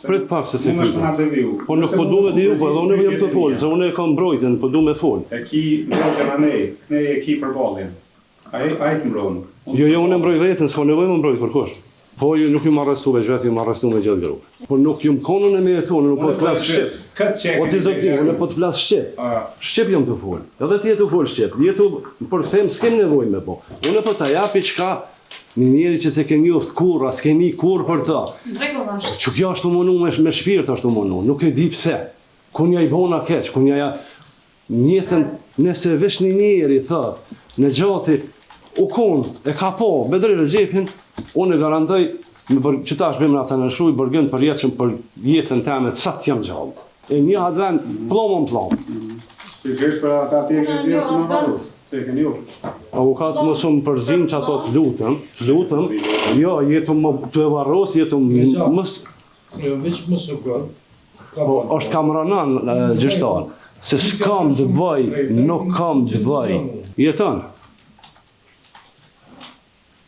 Prit pak se Unë është nga deviu. Po nuk po du me diju, po edhe unë jam të folë, se unë e kam mbrojtjen, po du me folë. E ki mbrojtjen a ne e ki për ballin. Ai të mbron. Jo, unë e mbroj vetën, s'ka nevojë më mbrojt kërkosh. Po ju nuk ju më arrestu veç vetë, ju më arrestu me gjithë grupë. Po nuk ju më konën e me jetonë, nuk po të flasë Shqip. Këtë që e O ti zoti, unë po të flasë Shqip. Shqip jam të folë. Edhe ti jetu folë Shqip. Jetu, për them, s'kem nevojë me po. Unë po ta japi çka një njeri që se ke njoft kur, as keni kur për ta. Që kjo është umonu me shpirt është umonu, nuk e di pse. Kunja i bona keq, kunja ja njëtën, nëse vesh një njeri thot, në gjati, u konë, e ka po, bedri Regjepin, unë e garantoj, që ta është bëmë ata në shuj, bërgën për jetëshëm për jetën teme, të sa të jam gjallë. E një adven, plomon plom. Shqesh për ata të e këzirë të në varus, që e kënë ju. Avokatë më shumë përzim që ato të lutëm, jo, jetu më të e varus, jetu më... Jo, veç më së gërë. është kam ranan gjyshtar, se s'kam të bëj, nuk kam të bëj. Jeton.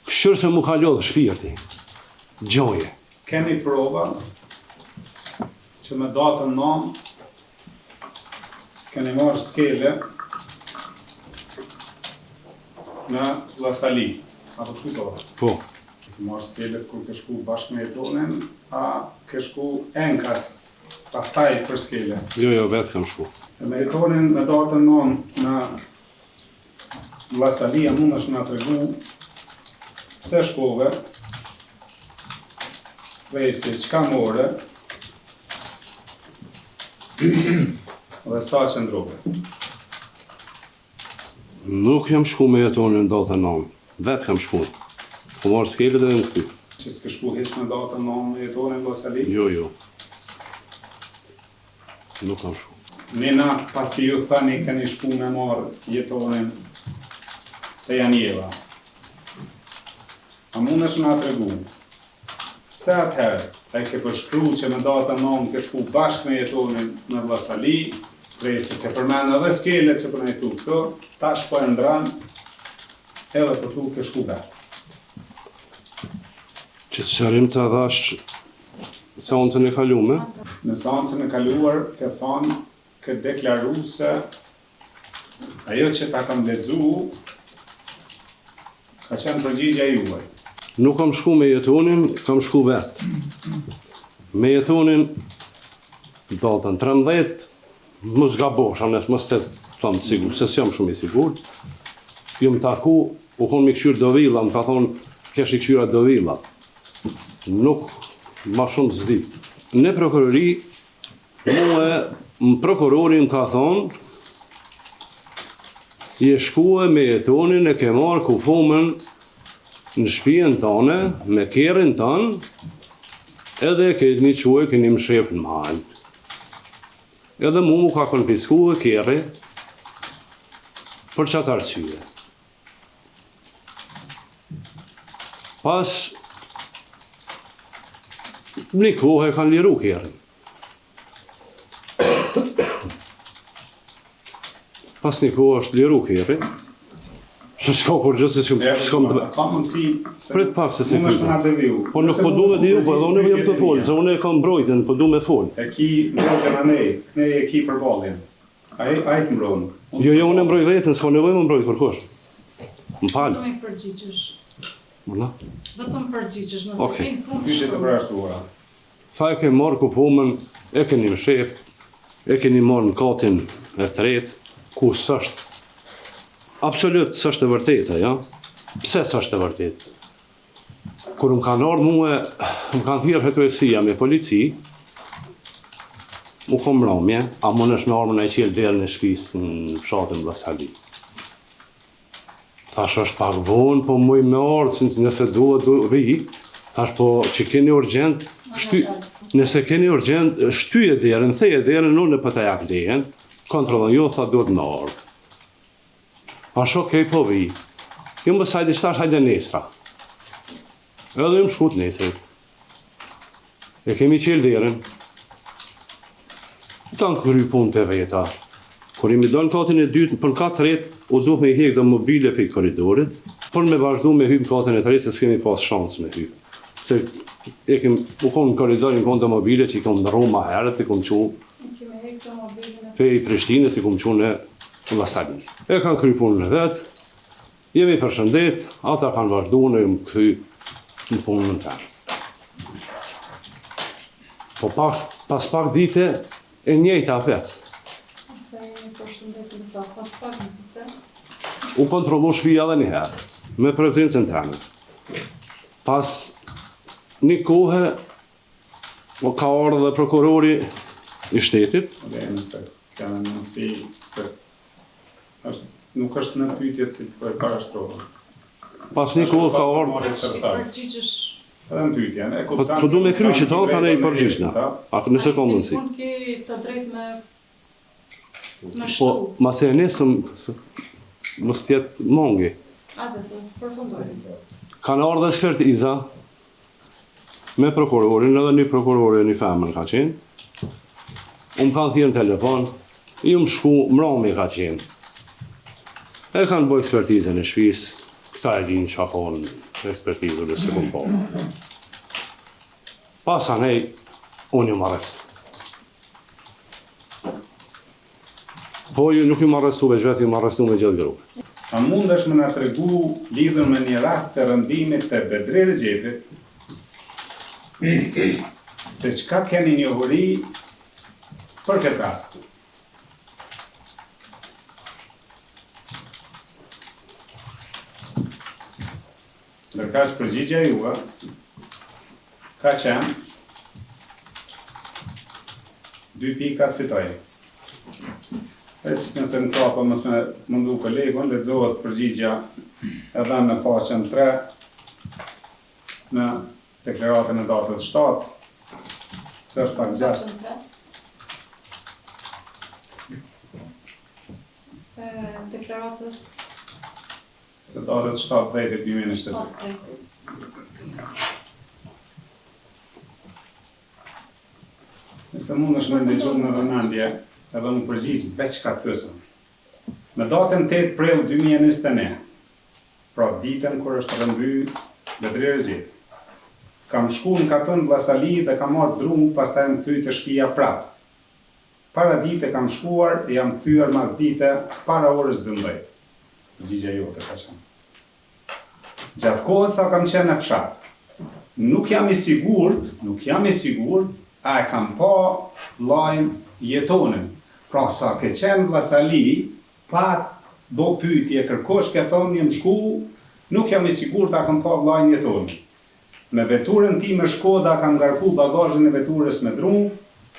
Këshërë se mu ka lodhë shpirti. Gjoje. Keni prova që me datën 9 keni marrë skele në Llashali, apo kujtohet? Po. Marrë skele kur ke shku bashkë me jetonin, a ke shku enkas pastaj për skele. Jo, vetë kam shku. Me jetonin me datën 9 në Llashali, a mund është nga të regu pse shkove, vejsi qka more, dhe sa që ndrove. Nuk jam shku me jetonin datën 9, vetë kam shku. Po marrë skelet edhe në këty. Që s'ke shku hiç me datën 9 me jetonin Llashali? Jo. Nuk kam shku. Nina, pasi ju thani keni shku me marrë jetonin të Janjeva. A mund është nga të regu? Se atëherë, e ke përshkru që me datën 9 ke shku bashkë me jetonin në Llashali, prej se ke përmenë edhe skelet që përne i tu këto, ta shpo e ndranë, edhe për tu ke shku vetë. Që të qërim të adhash seancën e kalume? Në seancën e kaluar, ke thonë, ke deklaru se ajo që ta kam lexu, ka qenë përgjigja juaj. Nuk kam shku me jetonin, kam shku vetë. Me jetonin, datën 13, më zgabosh, anes më stet, thamë të sigur, se s'jam shumë i sigur. Ju më taku, u konë mi këshyrë do villa, më ka thonë, kesh i këshyra do villa. Nuk, ma shumë zdi. Në prokurori, prokurori më ka thonë, je shkue me jetonin e ke marrë kupomën në shtëpinë tonë, me kerrin tonë, edhe këtë një quaj keni më shef në malë. Edhe mu ka konfisku e kerri për qatë arsye. Pas një kohë e kanë liru kerrin. Pas një kohë është liru kerri. Që s'ka kur gjithë se s'kam të... Ka mundësi... Prit pak se se unë është nga deviu. Po nuk po du me diju, po edhe unë jam të folë, se unë e kam mbrojtjen, po du me folë. E ki mbrojtjen a ne e ki për ballin. Ai të mbron. Jo, unë e mbroj vetën, s'ka nevojë më mbrojt kërkosh. Më falë. Vetëm i përgjigjesh. Mëna? Vetëm përgjigjesh, nëse keni punë të Pyetje të përshtuara. Tha e ke marrë kupomën, e keni më shef, e keni marrë në katin e tretë, ku s'është. Absolut s'është e vërteta, ja? Pse s'është e vërtetë? Kur më kanë ardhur mua, më kanë thirrë hetuesia me polici, mu kom mbrëmje, a mund është me armën e qelë derën e shtëpisë në fshatin Llashali. Thash është pak vonë, po muj me ardhë, nëse duhet vi, thash po që keni urgjent, nëse keni urgjent, shtyje derën, theje derën, unë po ta jap lejen, kontrollon jo, tha duhet me ardhë. Ashtë okej, po vi. Jo më sajdi shtash hajde nesra. Edhe më shkut nesrit. E kemi qelë derën. Tanë kërry punë të veta. Kur imi do në katin e dytë, për në katë tretë, u duh me i hek dhe mobile për i koridorit, për me vazhdu me hypë në katin e tretë, se s'kemi pas shansë me hypë. Se u konë në koridorin konë të mobile që i kom në Roma herët, i kom që Kemi hek të mobilin pe i Prishtinës, i kom që në Llazali. E kanë kry punën e vetë, jemi përshëndet, ata kanë vazhdu në më këthy në punën në tërë. Po pas pak dite, e njejta apet. Se jemi përshëndetin të pas pak në të. U kontrolu shpija dhe një herë, me prezencën tëme. Pas një kohë, ka ardhur dhe prokurori i shtetit. Dhe nëse kanë nësi se nuk është në pyetje që po e parashtrohet. Pas një kohë ka ardhur. Përgjigjesh. Edhe në pyetjen, e Po kupton. du me kry që ta tani i përgjishna. A nëse ka mundësi. Unë ke të drejt me Po, shtu. mas e nesëm, mos tjetë mongi. Ate të përfundojnë. Kanë ardhur ekspertiza me prokurorin, edhe një prokurori një femën ka qenë. Unë kanë thirrë në telefon, ju më shku, mrami ka qenë. E kanë bo ekspertizën e shpis, këta e dinë që ka konë ekspertizën e se kom po. Pas anej, unë ju më arrestu. Po ju nuk ju më arrestu veç vetë, ju më arrestu me gjithë grupe. A mundesh me na tregu lidhur me një rast të rëndimit të Bedri Rexhepit, se çka keni njohuri për këtë rast? Ndërkaq përgjigjja juve ka qenë 2 pika citoj. Nëse në trapa mos me mundu kolegun, lexohet përgjigja edhe në faqen 3 në deklaratën e datës 7, se është pak gjatë. Deklaratës Se datës 7/10/2022. Nëse mund është me ndëgjohet në vëmendje, edhe më përgjigj veç ka pyesën. Në datën 8 prill 2021, pra ditën kur është rëmby Bedri Rexhepi, kam shku në katën Vllasali dhe kam marrë drum, pastaj më kthy te shtëpia prapë. Para dite kam shkuar, jam kthyer mas dite para orës 12. Përgjigja jote ka qenë. Gjatë kohës sa kam qenë në fshat, nuk jam i sigurt, a e kam pa vllajën jetonin. Pra sa ke qenë Vllasali, pa do pyetje kërkosh ke thonë jam shku, nuk jam i sigurt a kam pa vllajën jetonin. Me veturën time Shkoda kam ngarku bagazhin e veturës me drum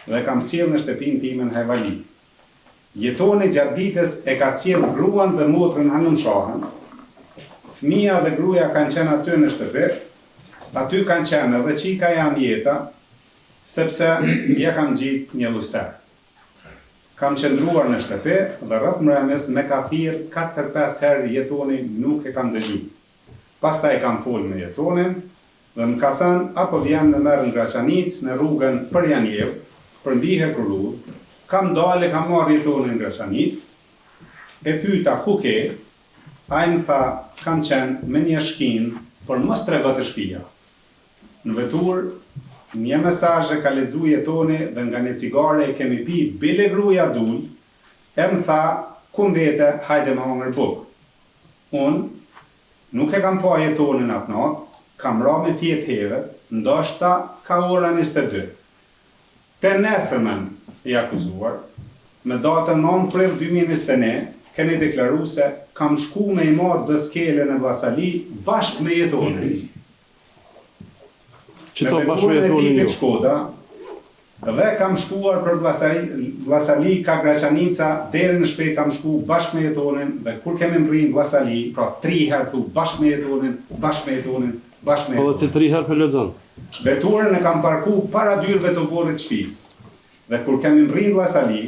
dhe kam sjell në shtëpinë time në Hajvali. Jetoni gjatë ditës e ka sjell gruan dhe motrën Hanum Shahën. Fëmia dhe gruaja kanë qenë aty në shtëpi, aty kanë qenë edhe qika janë jeta, sepse ja kam gjitë një luster. Kam qëndruar në shtëpi dhe rreth mbrëmjes me ka thirr 4-5 herë jetoni nuk e kam dëgjuar. Pastaj kam folur me jetonin dhe më ka thënë apo vjen në merr në Graçanic në rrugën për Janjev, për ndihe Kurrur, kam dalë, kam marrë jetonin në Graçanic, e pyeta ku ke, ai më tha kam qenë me një shkinë, por mos trego të shtëpia. Në vetur, një mesazhe ka lexuar jetoni dhe nga një cigare e kemi pi bile gruaja dul, e më tha ku mbete, hajde me hongër bukë. Unë nuk e kam pa jetonin atë natë, kam ra me fjet herët, ndoshta ka ora 22. Te nesërmen i akuzuar, me datën 9 prill 2021, keni deklaru se kam shku me i marrë dëskelen e Vllasali bashkë me jetonin. Qëto bashkë me jetonin ju? Shkoda, dhe kam shkuar për Vllasali ka Graçanica, deri në shtëpi kam shku bashkë me jetonin, dhe kur kemi mbrinë Vllasali, pra 3 herë thu bashkë me jetonin, bashkë me jetonin, bashkë me Po jetonin. dhe të 3 herë për lexon. Veturën e kam parku para dyrëve të oborrit shtëpisë. Dhe kur kemi mbrinë Vllasali,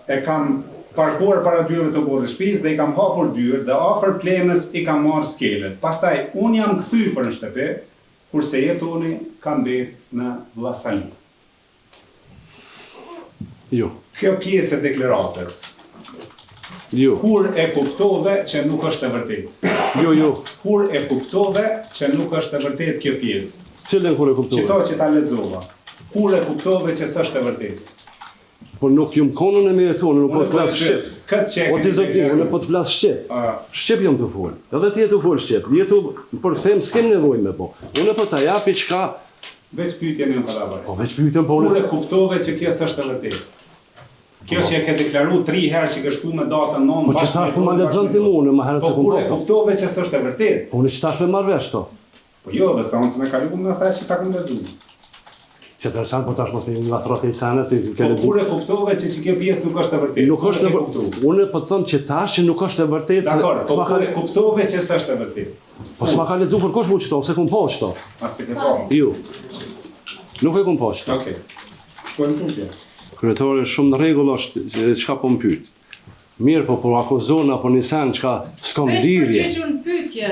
e kam parkuar para dyrëve të oborrit shtëpisë dhe i kam hapur dyrë dhe afër plemës i kam marrë skelet. Pastaj unë jam kthy për në shtëpi, kurse jetoni ka mbetë në Vllasali. Jo. Kjo pjesë e deklaratës Jo. Kur e kuptove që nuk është e vërtetë? Jo. Kur e kuptove që nuk është e vërtetë kjo pjesë? Cilën kur e kuptove? Qito që ta lexova. Kur e kuptove që s'është e vërtetë? Po nuk jam konën e meritonë, nuk po të flas shqip. Këtë që e O ti zoti, unë po të flas shqip. Shqip jam të fol. Edhe ti je të fol shqip. Jetu për them s'kem nevojë me po. Unë po ta japi çka veç pyetjen e para. po veç pyetën po Kur unë. e kuptove që kjo s'është e vërtetë? Kjo që e ke deklaruar 3 herë që ke shku me datën 9 Po që tash po ma lexon ti mua, unë më herët se Po kur e kuptova. kuptove që s'është e vërtetë? Po unë çtash me marr vesh to. Po jo, dhe seancën e kaluar më thash që ta kam lexuar. Që të rësan, po tash mos një nga throtë i sanë, të Po kur e kuptove që kjo pjesë nuk është e vërtetë? nuk është e vërtetë. Unë po të them që tash që nuk është e vërtetë. Dakor, po kur e kuptove që s'është e vërtetë? Po s'ma ka lexuar për kush mu qëto, se kum po qëto. As e ke po. Jo. Nuk e kum po qëto. Okej. Shkojmë tutje. Kryetore, shumë në rregull është që çka po më pyet. Mirë, po akuzon apo nisan çka s'kam lidhje. Përgjigjun pyetje.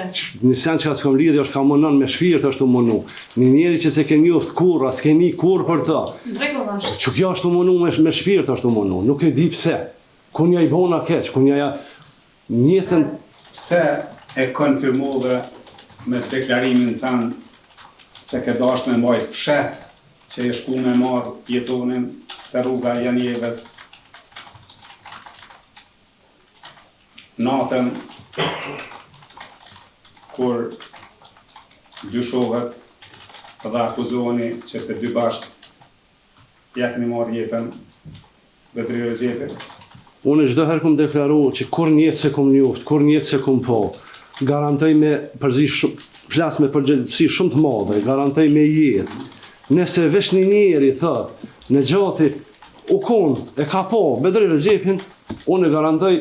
Nisan çka s'kam lidhje është ka munon me shpirt është u munu. Një njeri që se ke njoft kurrë, s'keni kurrë për të. Rregullasht. Që kjo është u munu me shpirt është u munu. Nuk e di pse. Ku nja i bona keq, ku nja njëtën Se e konfirmove me deklarimin tanë se ke dash me mbajt fshet që e shku me marr jetonin të rruga Janjeves natën kur dyshohet dhe akuzoni që të dy bashk jakni marr jetën Bedri Recepit. Unë çdo herë kum deklaru që kur njëtë se kum njoft, kur njëtë se kum po, garantoj me flas me përgjegjësi shumë të madhe, garantoj me jetë. Nëse vesh një njeri thot, në gjati u kon e ka po Bedri Recepin, unë e garantoj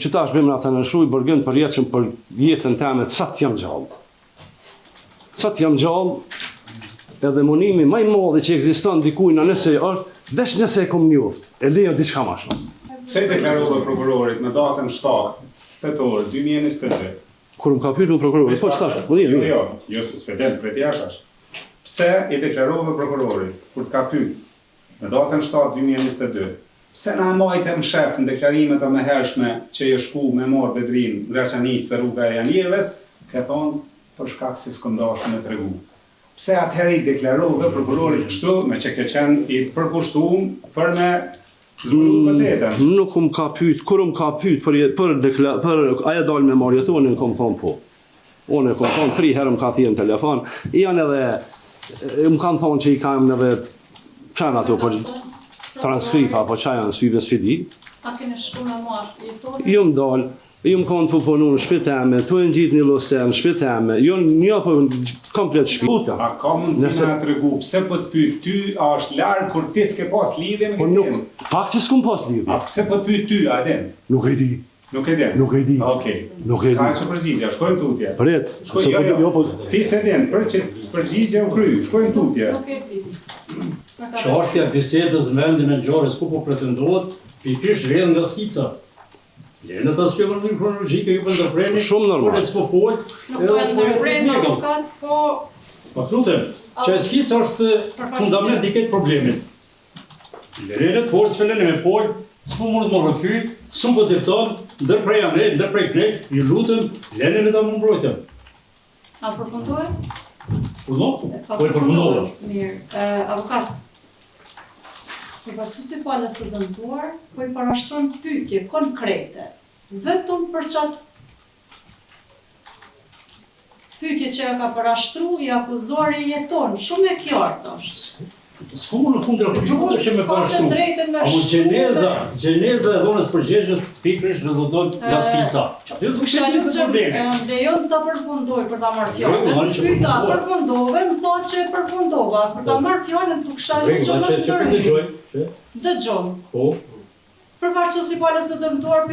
që tash bëjmë ata në shruj bërgën për jetën për jetën teme, sa të jam gjallë. Sa të jam gjallë, edhe munimi më i madh që ekziston dikujt nëse është, veç nëse e kum njoft, e lejo diçka më shumë. Se deklarove prokurorit në datën 7 tetor 2022. Kur më ka pyetur prokurori, po çfarë? Po Jo, se s'fedel prej jashtësh. Pse i deklarove prokurorit kur të ka pyet në datën 7 2022? Pse na mbajtëm shef në deklarimet e mëhershme që je shku me marr Bedrin Graçanicë te rruga e Janjeves, ka thonë për shkak se s'kam dashur me tregu. Pse atëherë i deklarove prokurorit kështu, me që ke qenë i përkushtuar për me zbuluar vërtetën? Nuk më ka pyet, kur më ka pyet për aja dal me marrje tonë, unë kam thonë po. Unë kam thonë 3 herë më ka thënë në telefon, janë edhe më kanë thonë që i kam edhe çan ato për transkrip apo çaj janë syve sfidi. A keni shku me marr jetonin? Jo më dal, jo më kanë të punu në shpiteme, tu e në gjitë një lostem, shpiteme, jo një po komplet shpita. A ka mundësi me na tregu pse po të pyet ty, a është larg kur ti s'ke pas lidhje me Po këtë? nuk, fakt që s'kum pas lidhje. A pse po të pyet ty, a den? Nuk e di. Nuk e den? Nuk e di. Okej. Nuk e di. Ka që përgjigje, shkojmë tutje. Pret, Shkoj, jo, po Ti se den, për që përgjigje u kry, shkojmë tutje. Nuk e di. Çështja e bisedës me vendin e ngjarjes ku po pretendohet, pikërisht vjen nga skica. Lena ta shkruan në kronologjike ju po ndërpreni. Shumë normal. Po fol. Nuk po e ndërprem avokat, po Po lutem, që skica është fundament i këtë problemit. Lena të folë, s'pëllën me folë, s'po mund të më rëfyt, s'u po dëfton, ndërprej amre, ndërprej knek, ju lutem, Lena në ta më mbrojtëm. a përfundoj? Po no? Po e përfundova. Mirë, avokat. Përfaqësuesi palës së dëmtuar, po i parashtron pyetje konkrete, vetëm për çat pyetje që ja ka parashtruar i akuzuari jeton, shumë e qartë është. S'ku më në kundra përgjumëtë që me parashtru. Drejtën me Apo gjeneza e dhonës përgjegjët pikërisht rezulton nga skica. Aty do të Kisha kishte që probleme. lejon ta përfundoj për ta marrë fjalën. Rregull, që Pyeta përfundova. përfundove, më thonë që e përfundova. Për ta marrë fjalën tu kisha Rregull, që mos që të ndërhyj. dëgjoj. Dëgjon. Po. Përfaqësuesi palës së dëmtuar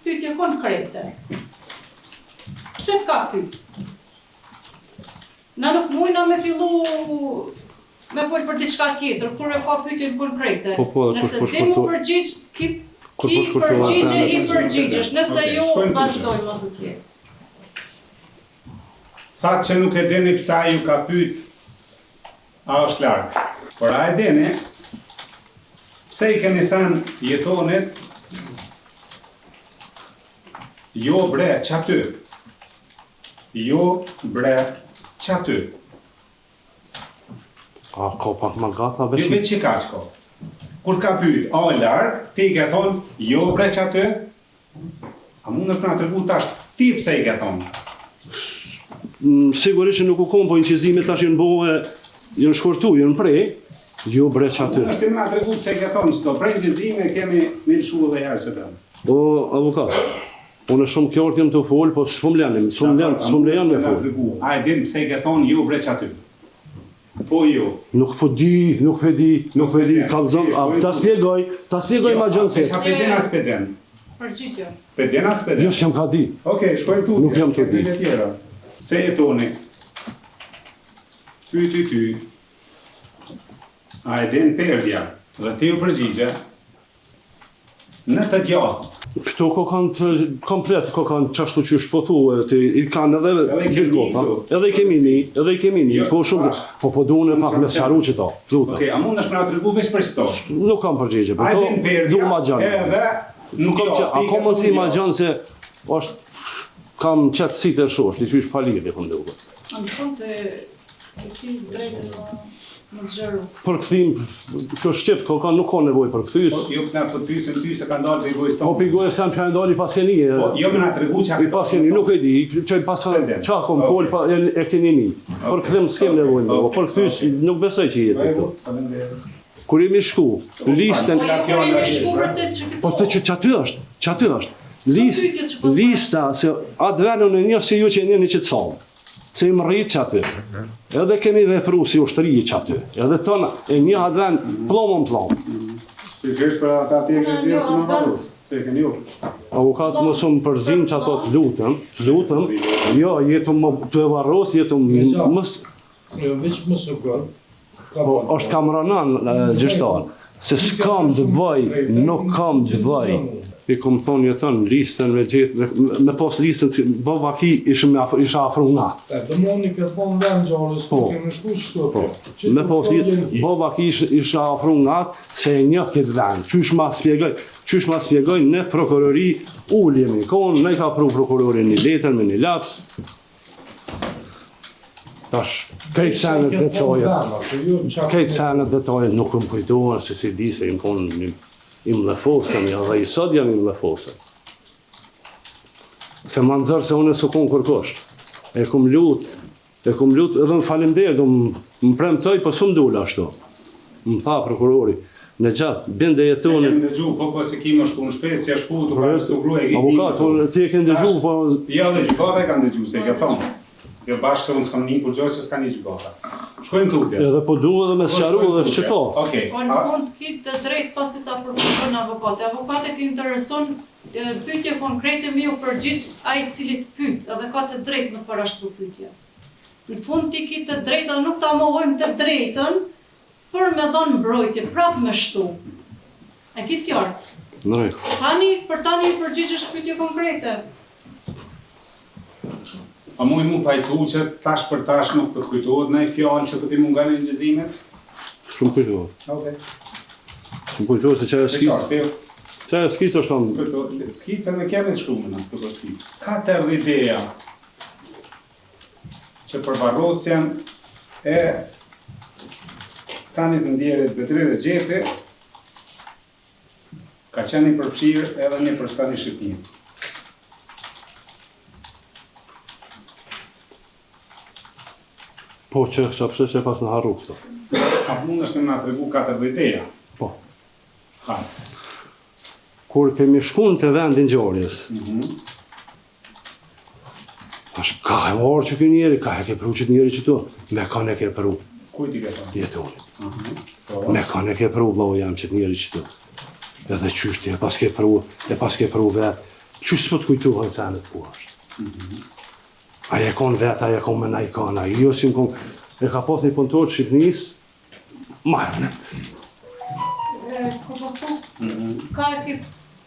pyetje konkrete. Pse të ka pyet? Na nuk mujna me fillu me fol për diçka tjetër, kur e ka pyetjen konkrete. Po, Nëse kush ti mu shkurtu- përgjigj, ki Kur po shkurtova përgjigje, atë, i përgjigjesh. Nëse Okej, jo, shkojmë tutje. vazhdojmë atë tjetër. Thatë që nuk e dini pse ai ju ka pyet a është larg. Por a e dini pse i keni thënë jetonit Jo bre çaty. Jo bre çaty. A ka pak më gata Jo veç. vetë që ka qko. Kur ka pyet, a larg, ti ke thonë, jo bre çaty. A mund është na tregu tash ti pse i ke thonë? Sigurisht që nuk u kom, po incizimet tash janë bëhe, janë shkurtu, janë prej. Jo bre çaty. Mund është ti na tregu pse i ke thonë çto. Për incizime kemi me lëshu edhe herë që dëm. O avokat. Unë shumë qartë jam të fol, po s'm lejon me fol. A e din pse i ke thonë jo bre çaty? Po jo. Nuk po di, kallzon, ta spjegoj ma gjënë se. Sa peden as peden. Përgjigje. Peden as peden. Jo s'jam ka di. Okej, shkojmë tutje. Nuk jam të di. Pyetje tjera. Pse jetoni? Ty. A e din perdja? Dhe ti u përgjigje. Në të djathtë. Këto ko kanë komplet, ko kanë qashtu që shpotu, i kanë edhe gjithgota. Edhe i kemi një, po shumë, po duhen e pak me sqaru që ta, fluta. Okej, a mund është me na tregu veç për çto? Nuk kam përgjigje, po A e din to perdja? du ma gjanë. Edhe Nuk kam që, ako më si ma gjanë se kam qëtë si të shosh, të qysh palirë e këndu. Në fund të ki drejtën më zgjeru. Për këthim, kjo shqip, nuk ka nevoj për këthys. Jo na të pyesin ty se ka ndalë për gojës Po tonë. për gojës tam që e ndali pas keni. Po jo më na tregu çka I pas keni, nuk e di, që pas qa kom fol, e keni një. Për këthim s'kem nevoj, po për këthys nuk besoj që jetë këtu. Kur jemi shku, listën, po të që aty është, lista, se atë venën e një si ju që një që të salë, se im rritë që aty, edhe kemi vepru si ushtëri që aty, edhe tëna, e një atë venë plomën. Shkesh për ata ti e ke zirë të në varus, se e ke një. Avokatë më shumë përzim që ato të lutëm, jo, jetu më të varros, jetu më... Jo, veç më së gërë. Po, është kam rënan gjështar, se s'kam të bëj, nuk kam të bëj. I kom thonë jetën, listën me gjithë, me pas listën, baba ki isha afru natë. Do më unë i ke thonë vend gjarës, Po. kemi shku qëto. Me pas listën, baba ki isha afru natë, se e një këtë vend. Qysh ma spjegoj, në prokurori ullemi konë, ne ka pru prokurori një letër me një laps. Tash, krejtë senet detajet nuk më kujtohen se si di se im konë im lefosën, edhe i sot jam im lefosën. Se ma nëzërë se unë e su konë kërkosht. E kum lut, edhe më falimderë, më premtoj, po su më dule ashtu. Më tha prokurori, në gjatë, binde jetoni... Kemë dëgju, po se ki më shku në shpesë, si a shku, të parë së të gruje, Avokat, ti e kënë dëgju, po... Ja dhe gjukata e kanë dëgju, se i ka thonë. Jo bashkë se unë s'kam një kur gjoj që s'ka një gjukata. Shkojmë tutje. Edhe po duhe dhe me sqaru edhe qëto. Okej. Po në fund ki të drejt pasi ta përkutën avokate. Avokate të intereson pyetje konkrete me u përgjigj ai cili pyet, edhe ka të drejt në parashtru pyetje. Në fund ti ki të drejta, nuk ta mohojmë të drejtën për me dhënë mbrojtje, prap me shtu. E ki të qartë? Në rregull. Për tani i përgjigjesh pyetje konkrete. A muj mu pajtu që tash për tash nuk për kujtohet në i fjallë që këti mungan e nëgjezimet? Shumë kujtohet. Okej. Shumë kujtohet se që e skicë. Që e skicë është kanë... Skicën e kemi të shkrumë në këtë skicë. 4 ideja që për varrosjen e tanit në ndjerit Betrirë Gjepi ka qenë i përfshirë edhe një përstani Shqipnisë. Po që pëse që e pas në harru këto. A mund është në nga të regu 4 ideja? Po. Ha. Kur kemi shkun të vendin gjorjes, është ka e orë që kë njeri, ka e ke pru që të njeri që tu, me ka ne ke pru Kujt i ke thonë? jetonit. Po. Me ka ne ke pru blau jam që të njeri që tu. Edhe qyshti, e pas ke pru vetë, qysh s'po të kujtuhen senet ku është. Aja kon vetë, aja kon me na i kana, jo si më kon, e ka pas një kontor Shqipnis, marrënet. Ka e ki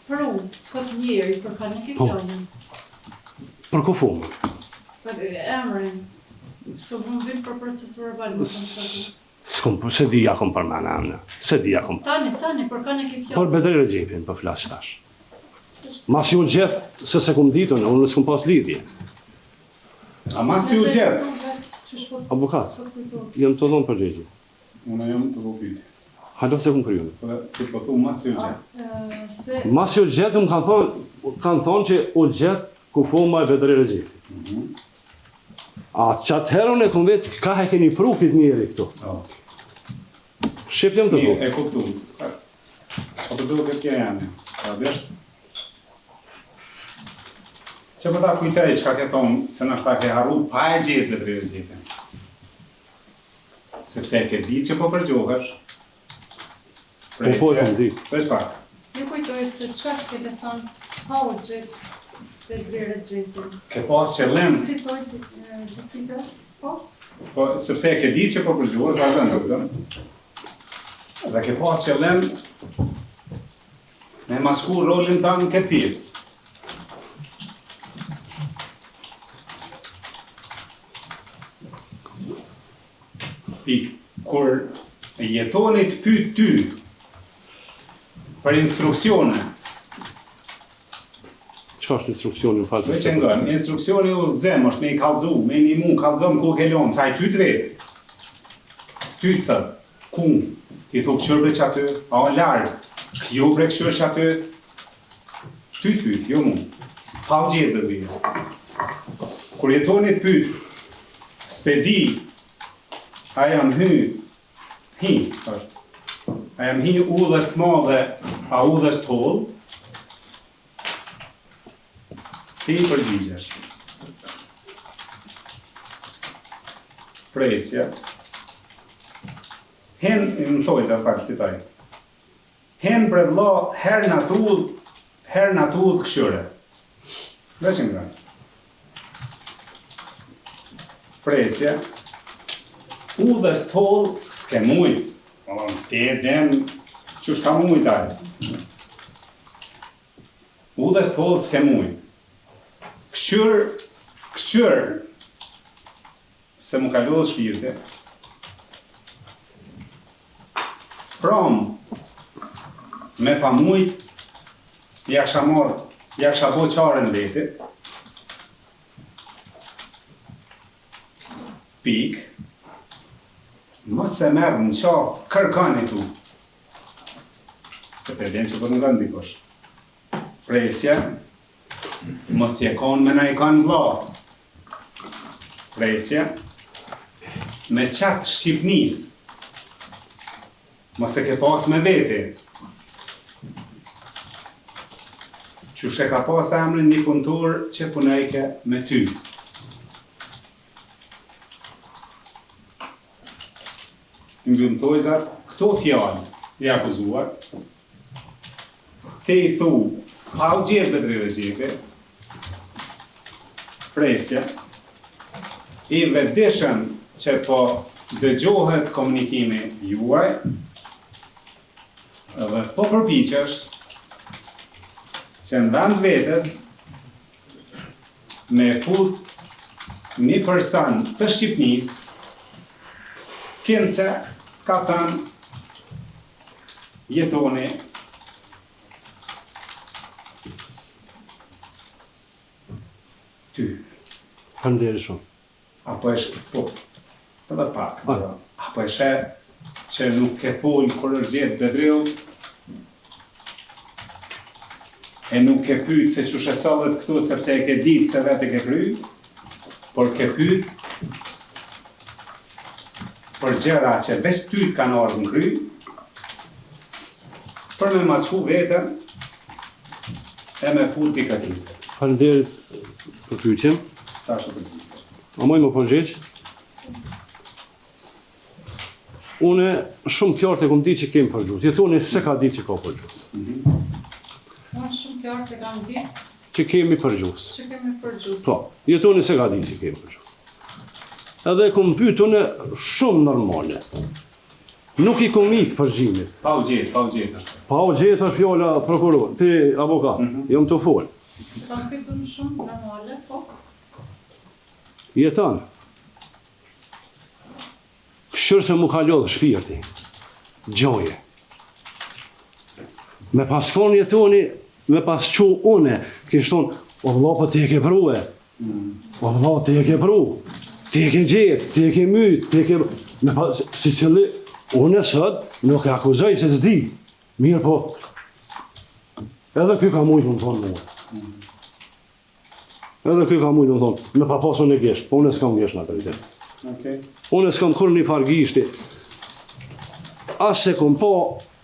pru këtë njeri për ka në ki fjallën. Për kofumë. Për emrin. Së më vinë për proces verbal, më të Se di ja kom për mene, se di ja kom. Tani, për ka në ki fjallën. Për Betrirë Gjepin, për flasë tash. Mas ju gjetë se se kum ditën, unë s'kum pas lidhje. A mas ju gjetë? Avokat, jam të dhonë përgjigje. Unë jam të vopiti. Hajdo se kum kryu. Ti po thu mas ju gjetë. Mas ju gjetë, më kanë thonë që u gjetë ku foma e Vedri Rexhepi. A qatë herën e kum vetë, ka e keni pru këtë njeri këtu. Shqip jam të E kuptu. Që përdo këtë kja janë? A dheshtë? Që përta kujtej që ka ke thonë, se në shta ke haru, pa e gjithë Vedri Rexhepin. Sepse ke ditë që po përgjohësh. Po e kom ditë. Vesh pak. Ju kujtoj se çka kete thonë, pa u gjetë Vedri Rexhepin. Ke pas qëllim, Citoj diktika? Po? po, sepse ke ditë që po përgjohësh, vazhdan të vëdëm. Dhe ke pas qëllim me masku rolin ta në këtë pjesë. Pik, kur jetoni të pyet ty për instruksione, Çka është instruksioni në falë veç e ngën, instruksioni u zem është me i kallëzu, me një mu kallëzëm ku ke lonë, sa i ty të vetë. Ty të thëtë, ku, ti thuk qërbre që aty, a o largë, jo bre këshër që aty, ty të pyet, jo mu, pa u gjithë dhe dhije. Kur jetoni të pyet, spedi, a jam hy, është, a jam hy udhës të madhe, a udhës të hollë, ti i përgjigjesh. Presja. Hen, më thoi që faktë citaj. Hen bre vlla, her në tull këshyre. Veç nga. Presja. Udhës toll s'ke mujt. Ti e den që shka mujt ajë. Udhës toll s'ke mujt. Këshyr, se mu ka lodhë shpirti, prom, me pa mujt, ja ksha bo qarën veti, pik, mos se merë në qafë kërkani tu, se për den që për nga ndikosh. Presja, mos je kon me na i kanë vlla. Presja, me qatë Shqipnis, mos e ke pas me vete. Qysh e ka pas emrin një punëtor që punajke me ty. Mbyllë thojzat, këto fjallë i akuzuar, te i thu, pa u gjithë Vedri Rexhepi, presja, i vetëdijshëm që po dëgjohet komunikimi juaj, dhe po përpiqesh që në vend vetës me fut një person të Shqipnis, kënëse ka thënë jetoni ty. Faleminderit shumë. Apo është, po, edhe pak, apo është që nuk ke folë kur është gjetë Vedriu, e nuk ke pyet se çu shesollet këtu sepse e ke ditë se vetë ke kry, por ke pyet për gjëra që veç ty të kanë ardhur në kry, për me masku vetën e me fut t'i këtite. Faleminderit për pyetjen. Tash e përgjigj. A moj më përgjigj? Une shumë qartë e kom di që kemi përgjus. Jetoni se ka di që ka përgjus. Unë shumë qartë e kam di Që kemi përgjus. që kemi përgjus. Po, jetoni se ka di që kemi përgjus. Edhe kom pyet une shumë normale. Nuk i kom ikë përgjimit. Pa u gjetë. Pa u gjetë është fjalla prokuror, ti avokat, jam të folë. Kam pytur shumë normale, po. Jeton. Këshër se mu ka lodhë shpirti. Gjoje. Me paskon jetoni me pas qu une, kish thonë, o vëlla, po ti e ke prue. O vëlla, ti e ke pru. Ti e ke gjetë, ti e ke mytë, ti e ke... Me pas, si qëlli, une sot nuk e akuzoj se s'di. Mirë po, edhe ky ka mujtë më thonë mua. Edhe ky ka mujtë më thonë, me pa pasu në gisht, po une s'kam gisht në të rritet. Okej. Une s'kam kur një farë gishti. As se kom po,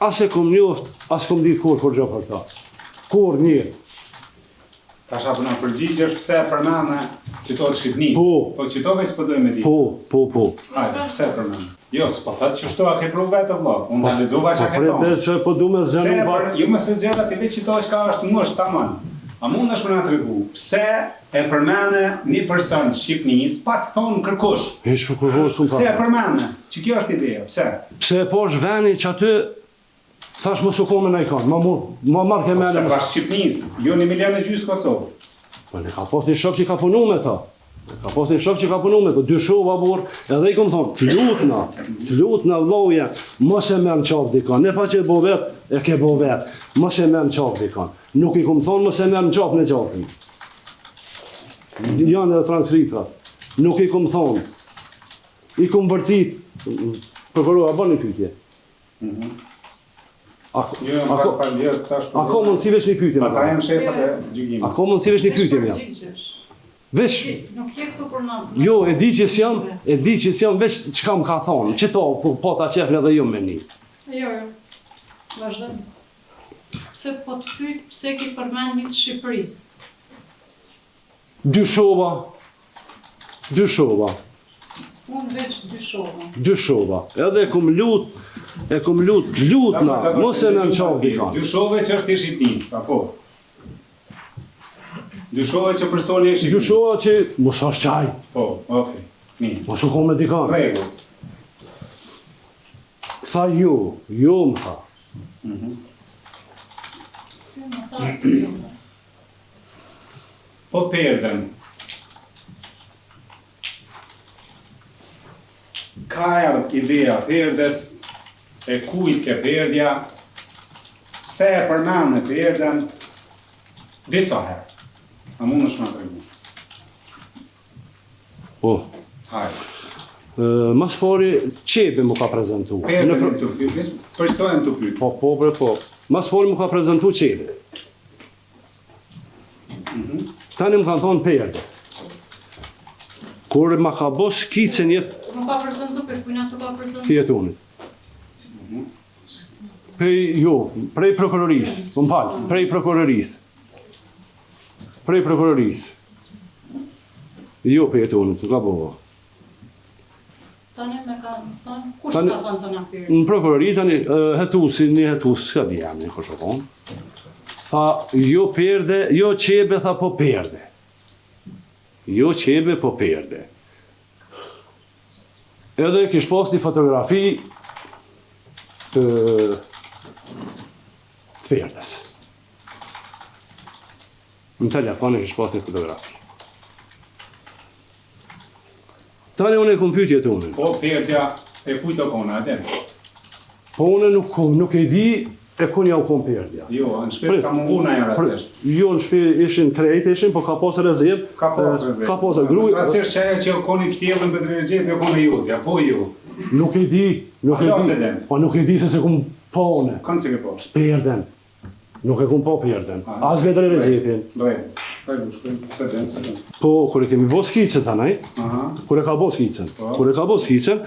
as se kom njoft, as kom ditë kur gjë për ta. Kur një. Tash apo na përgjigjesh pse përmendë qytetin Shqipërisë. Po qytetove s'po dojmë di. Po. Hajde, pse përmendë? Jo, s'po thotë që shto a ke pru vetë vëlla. Unë ta lexova çka ke thonë. Se po du me zënë pa. Jo më se zëra ti vetë qytetosh ka është mosh tamam. A mundesh më na tregu pse e përmendë një person të Shqipërisë pa të thonë kërkush? Hiç kërkush unë pa. Pse e përmendë? Që kjo është ideja, pse? Pse po është veni që aty thash mos u kome në ikon, ma marrë ke mene. Se pra Shqipënisë, jo 1,5 milion Kosovë. Po ne ka pas një shok që ka punu me ta. Ka pas një shok që ka punu me ta, dy shova burë, edhe i kom thonë, të lutna vloja, mos e merë në qafë dikon. Ne pa që e bo vetë, e ke bo vetë, mos e merë në qafë dikon. Nuk i kom thonë, mos e merë në qafë në qafën. Janë edhe Frans Ripra. Nuk i kom thonë. I kom vërtit, prokurora bën një pyetje. Ako mund si veç një pyetje. Ata janë shefat e gjykimit. Ako mund si veç një pyetje më. Veç, Nuk je këtu për na. jo, e di që s'jam veç çka më ka thonë, që to, po ta qefnë edhe jo me një. Jo. Vazhdojmë. Pse po të pyet pse ki përmend një të Shqipërisë? Dy shova, Unë veç dy shova. Edhe e kom lutna, mos e në qafë dikan. Dyshove që është i Shqipërisë, apo? Dyshove që personi e Shqipërisë. Dy shova që mos është qaj, Po, okej. Mirë. mos u kom me dikan. Rregull. Tha jo më tha. Po perden. Ka ardhur ideja perdes, e kujt ke perdja, se e përmend në perden, disa herë. A mund është më tregu? Po, Hajde. mas pari qepi më ka prezentu. Perden të pyet, përshtojmë të pyet. Po. Mas pari më ka prezentu qepi. Tani më kanë thonë perde. Kur ma ka bo skicën jetë Më ka prezentu për kujna të ka prezentu. pjetunit. Prej prokurorisë, më falë, prej prokurorisë. Jo pjetunit, ka bo. Tani me ka thonë, kush ka thonë të na pirë? Në prokurori tani një hetus, s'ka di jam një koshokon. Tha, jo perde, jo qebe, tha po perde. Jo qebe, po perde. Edhe kish pas një fotografi të perdes. Në telefon e kish pas një fotografi. Tani unë e kom pyetje të unë. Po perdja e kujt o kona, atë? Po unë nuk e di e ku ja u kom perdja. Jo, në shpesht ka mungu në një rasisht. Jo, në shpesht ishin krejt, po ka pas rezerv. Ka pas rezerv. Ka pas gruj. Rasisht që e që koni pështjelën për të regjep, jo kone jutja, po ju. Nuk e di. Po nuk e di se kom po une. Kanë si ke po? Perden. Nuk e kom po perden. As vedre regjepin. Dojë, shkojmë, se den. Po, kër e kemi bo skicën të nej, kër e ka bo skicën,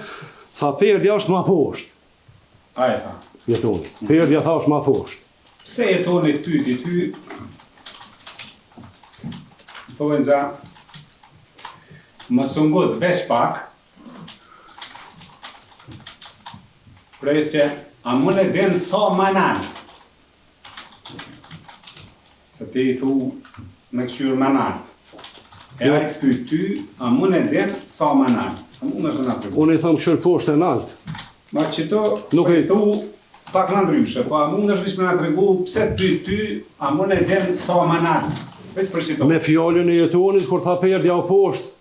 tha perdja është ma poshtë. A e tha. Jetoni. Perdja tha është ma poshtë. Pse jetoni të pyti ty? Thojnë za, më sungut veç pak, presje, a mune den sa manan. Se te i thu me këshyrë manan. E a i pyt ty, a mune den sa manan. A mune është në përbu. Unë i thëmë këshyrë poshtë e naltë. Ma qëto, Nuk po e- i thu pak në ndryshe, po a mund është vishme nga të regu, pse pyt ty, a mune den sa manan. Veç për qëto. Me fjallën e jetonit, kur tha perdja o poshtë,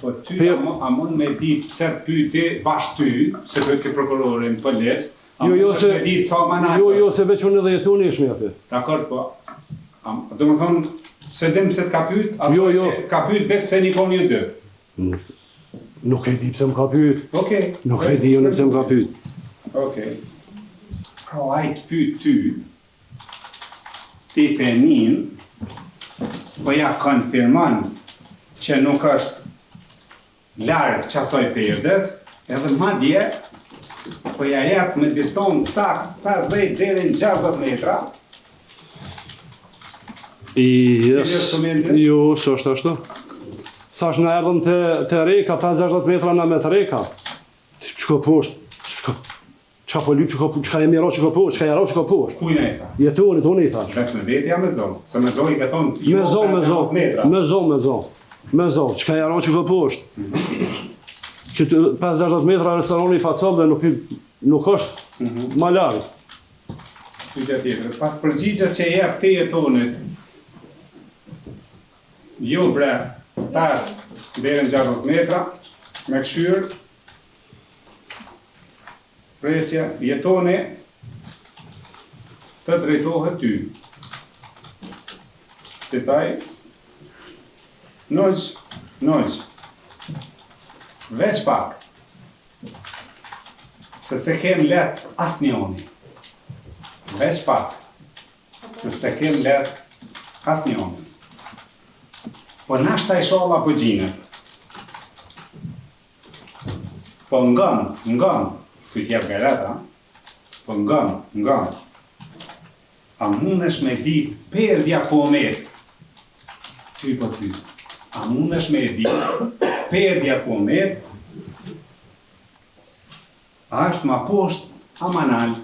Po ty a mund me ditë pse pyti bashkë ty, se për ke prokurorin për lecë, a mund është me ditë sa manan. Jo, se veç unë edhe jetoni ishme aty. Dakor, po. Do më thonë, se dim se t'ka pyet, Jo, jo. Ka pyet veç pse nikoni ju dy. Nuk e di pse më ka pyet. Okej. Nuk e di unë pse më ka pyet. Okej. Pra ai të pyet ty, ti penin, po ja konfirmon që nuk është larg qasoj perdes, edhe madje po ja jep me distancë sakt 50 deri në 60 metra. Yes. Cili është komente? Jo, s'është ashtu. Sash në erdhëm të reka, 50 metra në me të reka. Qëka poshtë? Qëka po lypë, qëka e miro qëka poshtë, qëka jaro qëka poshtë. Kujna i tha? Jetonit, unë i thash. Vetë me vetja me zonë. Se me zonë i ka thonë, Me zo, 50 metra. me zo, qëka jaro qëka poshtë. Që 50 metra restorani i pacov dhe nuk është ma largë. Pyetja tjetër. Pas përgjigjes që jep te jetonit, jo bre, 5 deri në 60 metra, me këshyr, presja, jetoni, të drejtohet ty. Si taj, nojq, veç pak, se kem let as njoni. Veç pak, se kem let as njoni. Po nashta i sholla po gjinët. Po ngën, ty t'jep gareta, po ngën. A mundesh me dit perdja po met? Ty po ty. A mundesh me dit perdja po met? A është ma poshtë, a ma nalë?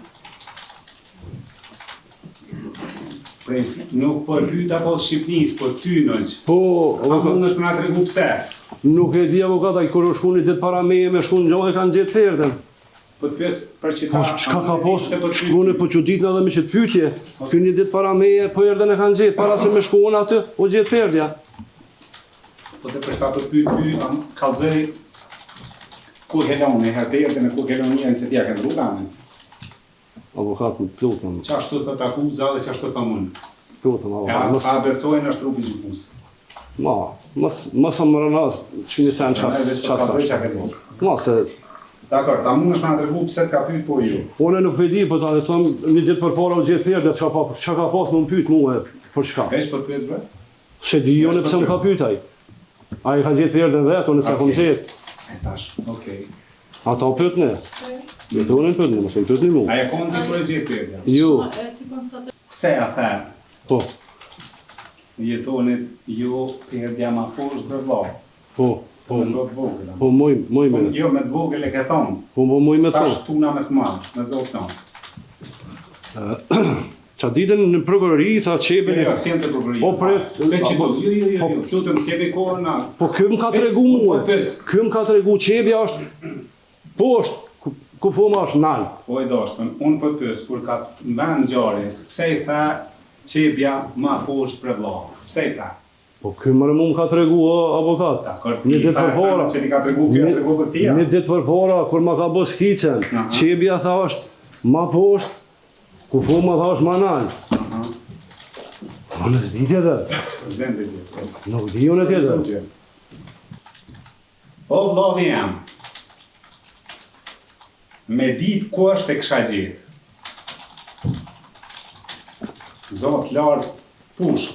Presi, nuk po e pyet apo të Shqipnis, po ty nëq. Po, A mundesh me na tregu pse? nuk e di avokata, i kur u shkuni ditë para meje me shkun gjohë e kanë gjetë perdën. Po të pyes për që Po, ta... çka ka pos, se po të shkune po çuditën edhe me qëtë pyetje. Ky një ditë para meje, po erdhen e kanë gjetë, para se me shkun aty, u gjetë perdja. Po të përshta po të pyet ty, kallëzoj ku heloni, herë derdhen e ku helonia se t'ja kanë rruganë. Avokat, më plutëm, Qa ashtu thët akuza dhe qa ashtu thë mund. plutëm, avokat, A besojnë është rrugi gjykus. mos më rënas, çini sen Kallëzoj çasa. qa ke bo. Mos se Dakor, ta mundesh me na tregu pse t'ka pyet po ju. unë nuk e di, po ta them një ditë përpara u gjetë perdja, çka ka pas më pyet mua për çka. Veç po të pyes bre? Se di unë pse më ka pyet ai. Ai ka gjetë perdën vetë, unë sa kom gjetë. E tash, okej. Ata pyet ne. Jetonin pyet ne, mos e pyet mua. Aja konë ti kur e zjetë perdja? Jo, Ti konstatoj Pse a the? po, Jetonit jo perdja ma poshtë bre vlla. po, Me zot vogël. po moj Po, me. jo me të vogël e ke thonë. Po moj me Tash thon. tuna me të madh, me zot tonë. Ça ditën në prokurori tha çepin. Jo, si janë të prokurorit. Po, pret, Veç apo- jo, lutem s'kemi kohën na. Po ky më ka tregu mua. Ky më ka tregu çepja është poshtë, ku fuma është nal. Po e dashtën, unë po të pyes kur ka në vend ngjarjes, pse i tha çebja ma poshtë për vlla? Pse i tha? Po ky më ka tregu avokat. Dakor, Një ditë përpara. Se ti ka tregu, ky ka tregu për tia. Një ditë përpara kur ma ka bë skicën, Aha. çepja tha është ma poshtë, ku fuma tha është ma nal. Aha. Unë s'di tjetër. S'den të gjithë. Nuk di unë tjetër. O vllavi jam, me ditë ku është e kësha gjithë. Zot lartë push.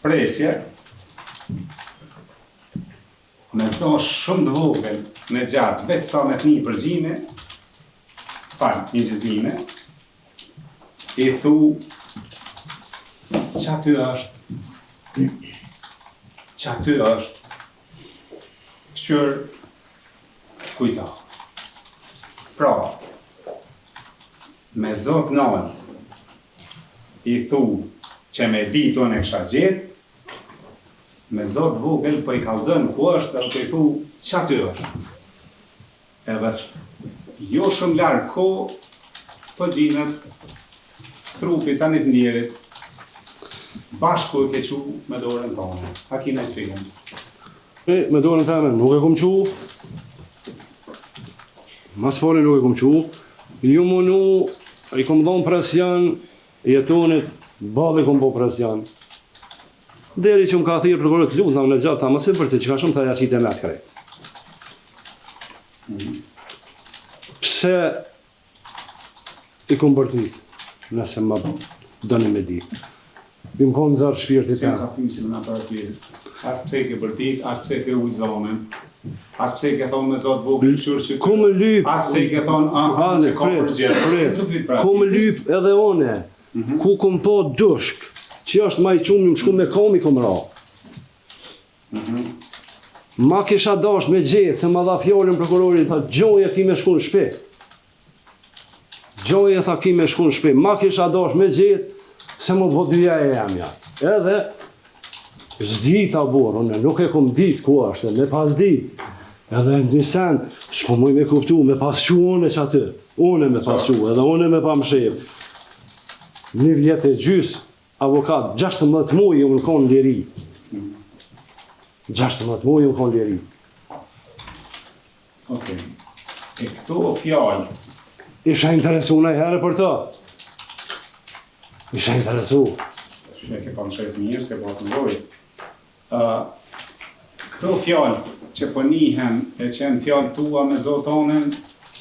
Presje. Me zo shumë të vogël në gjatë, veç sa me të një përgjime, një gjëzime, i thu, që aty është, këshër kujta. Pra, me zot nalë, i thu që me ditë unë e kësha gjithë, me zot vogël po i kallëzën ku është, edhe po i thu që aty është. Edhe jo shumë larë ko, po gjinët, trupit anit njerit, bashku e ke qu me dorën tonë. A kina i spikën? Me dorën teme, nuk e kom qu. Mas pari nuk e kom qu. Ju mënu, i kom dhonë presion jetonit, balli kom po presion. Deri që më ka thirë prokuror të lutë në gjatë, ta mëse për të që ka shumë të jashit e me të krejt. Pse i kom bërtit, nëse më dëni me di. Bim kom zarë shpirtit Se ka pysim në për pjesë. As pse ke bërtik, as pse ke ujë zonën, as pse ke thonë me zotë vogël qërë që... Ku më lyp, As pse ke thonë, që ka përgjërë. ku më lyp edhe one, ku kom po dushk, që është ma i qumë, më shku me komi kom ra. Ma kisha dash me gjetë, se ma dha fjallën prokurorin, tha, gjoje ki me shku në shpi. Gjoje tha ki me shku në shpi. Ma kisha dash me gjetë, se më po dyja e jamja. Edhe, zdi ta borë, unë nuk e kom ditë ku është, me pas ditë. Edhe në sen, s'ko muj me kuptu, me pas qu une që aty. Une me pas qu, edhe une me pa më shep. 1 vjet e gjys, avokat, 16 muj unë konë liri. 16 muj unë konë liri. Okej. E këto fjallë, Isha interesu në herë për të. Isha interesu. e ke pa më shëjtë mirë, se pas në gojë. Këto fjallë që po nihen e qenë fjallë tua me zotonën,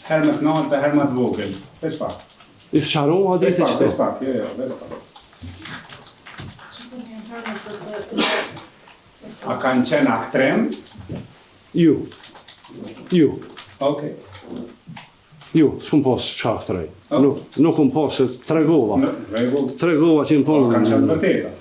herë më të naltë, herë më të vogël. Veç pak. I sharu, a Veç ditë pak, që veç pak, jo, veç pak. Që po një herë nëse të... A kanë qenë aktrem? Ju. Okej. Ju, s'kum pas qak të rej. Nuk kum pas, se tregova. Në rregull, Tregova që në po kanë qenë punë. vërteta.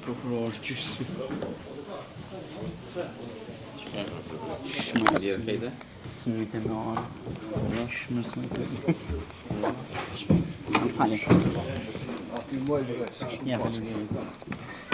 Prokuror gjysë. Shmë djerë kejte? Smyte me arë. Shmë smyte. Më fali. Ja, për në